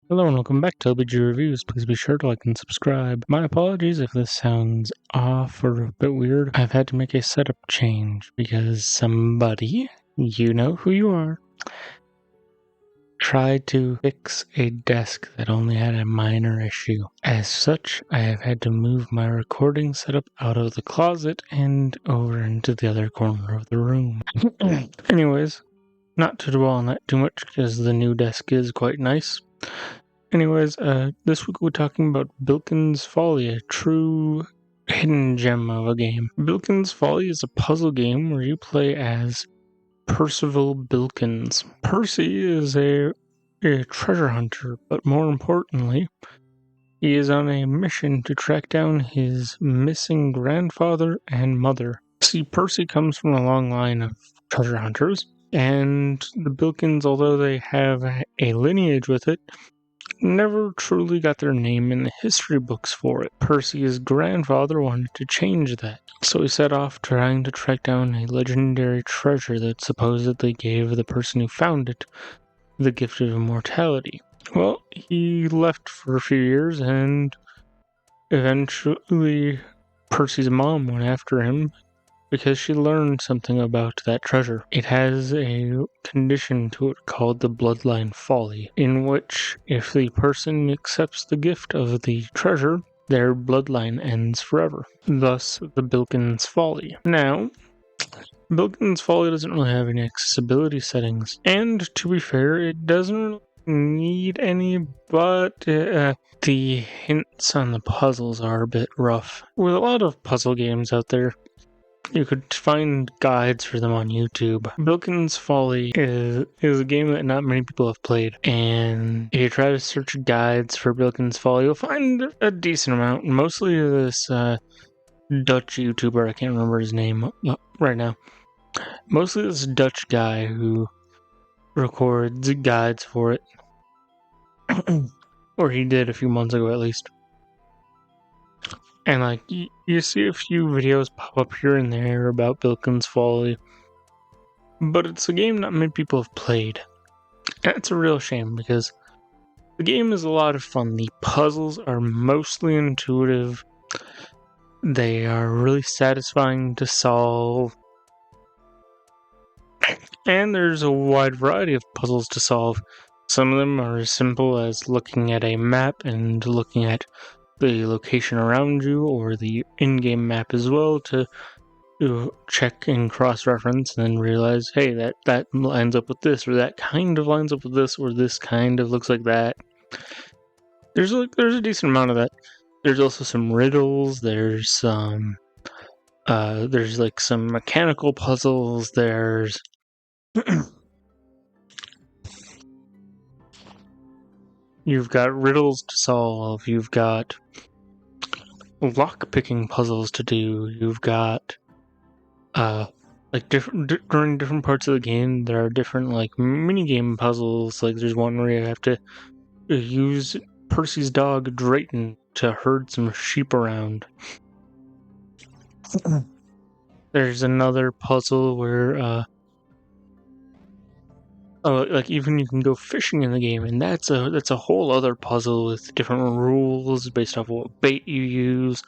Hello and welcome back to LBG Reviews. Please be sure to like and subscribe. My apologies if this sounds off or a bit weird. I've had to make a setup change because somebody, you know who you are, tried to fix a desk that only had a minor issue. As such, I have had to move my recording setup out of the closet and over into the other corner of the room. Anyways, not to dwell on that too much because the new desk is quite nice. Anyways, this week we're talking about Bilkins Folly, a true hidden gem of a game. Bilkins Folly is a puzzle game where you play as Percival Bilkins. Percy is a treasure hunter, but more importantly, he is on a mission to track down his missing grandfather and mother. See, Percy comes from a long line of treasure hunters, and the Bilkins, although they have a lineage with it, never truly got their name in the history books for it. Percy's grandfather wanted to change that, so he set off trying to track down a legendary treasure that supposedly gave the person who found it the gift of immortality. Well, he left for a few years, and eventually Percy's mom went after him because she learned something about that treasure. It has a condition to it called the bloodline folly, in which if the person accepts the gift of the treasure, their bloodline ends forever. Thus, the Bilkins Folly. Now, Bilkins Folly doesn't really have any accessibility settings, and to be fair, it doesn't really need any, but the hints on the puzzles are a bit rough. With a lot of puzzle games out there, you could find guides for them on YouTube. Bilkins Folly is a game that not many people have played, and if you try to search guides for Bilkins Folly, you'll find a decent amount. Mostly this Dutch YouTuber, I can't remember his name right now. Mostly this Dutch guy who records guides for it. Or he did a few months ago at least. And like you see a few videos pop up here and there about Bilkins Folly, but it's a game not many people have played. And it's a real shame because the game is a lot of fun. The puzzles are mostly intuitive. They are really satisfying to solve. And there's a wide variety of puzzles to solve. Some of them are as simple as looking at a map and looking at the location around you, or the in-game map as well, to check and cross-reference and then realize, hey, that lines up with this, or that kind of lines up with this, or this kind of looks like that. There's a decent amount of that. There's also some riddles. There's some like some mechanical puzzles. There's you've got riddles to solve. You've got lock-picking puzzles to do. You've got like during different parts of the game, there are different like mini game puzzles. Like there's one where you have to use Percy's dog Drayton to herd some sheep around. There's another puzzle where like even you can go fishing in the game, and that's a whole other puzzle with different rules based off what bait you use,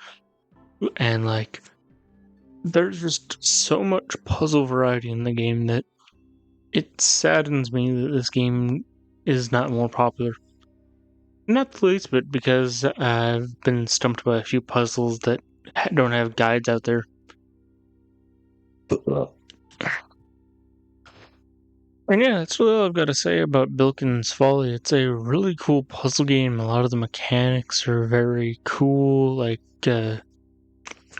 and like there's just so much puzzle variety in the game that it saddens me that this game is not more popular. Not the least bit because I've been stumped by a few puzzles that don't have guides out there. And yeah, that's really all I've got to say about Bilkins Folly. It's a really cool puzzle game. A lot of the mechanics are very cool. Like,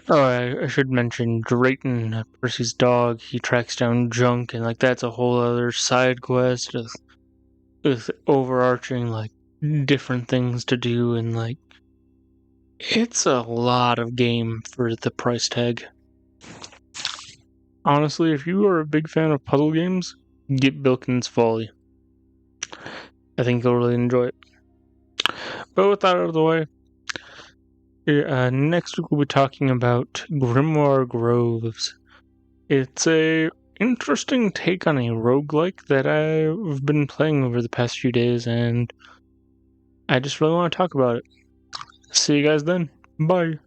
I should mention Drayton, Percy's dog. He tracks down junk, and like that's a whole other side quest with overarching like different things to do, and like it's a lot of game for the price tag. Honestly, if you are a big fan of puzzle games, get Bilkins Folly. I think you'll really enjoy it. But with that out of the way, next week we'll be talking about Grimoire Groves. It's a interesting take on a roguelike that I've been playing over the past few days, and I just really want to talk about it. See you guys then. Bye.